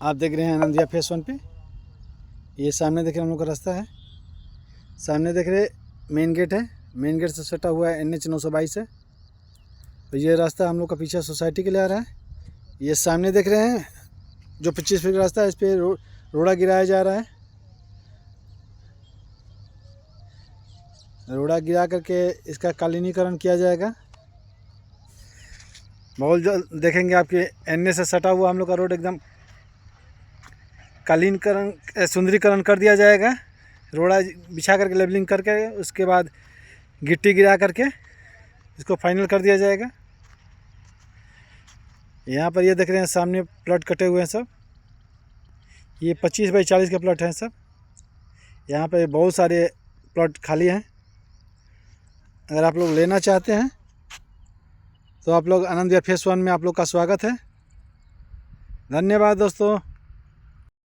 आप देख रहे हैं आनंदिया फेस 1 पे। ये सामने देख रहे हैं हम लोग का रास्ता है। सामने देख रहे मेन गेट है। मेन गेट से सटा हुआ है NH 922 है। तो ये रास्ता हम लोग का पीछे सोसाइटी के लिए आ रहा है। ये सामने देख रहे हैं जो 25 फीट का रास्ता है, इस पर रोड़ा गिराया जा रहा है। रोड़ा गिरा करके इसका कालीनीकरण किया जाएगा। बहुत जल्द देखेंगे आपके NH से सटा हुआ हम लोग का रोड एकदम कालीनकरण सुंदरीकरण कर दिया जाएगा। रोड़ा बिछा करके लेवलिंग करके उसके बाद गिट्टी गिरा करके इसको फाइनल कर दिया जाएगा। यहाँ पर ये देख रहे हैं सामने प्लॉट कटे हुए हैं सब। ये 25 बाई 40 के प्लॉट हैं सब। यहाँ पे बहुत सारे प्लॉट खाली हैं। अगर आप लोग लेना चाहते हैं तो आप लोग आनंदिया फेस 1 में आप लोग का स्वागत है। धन्यवाद दोस्तों।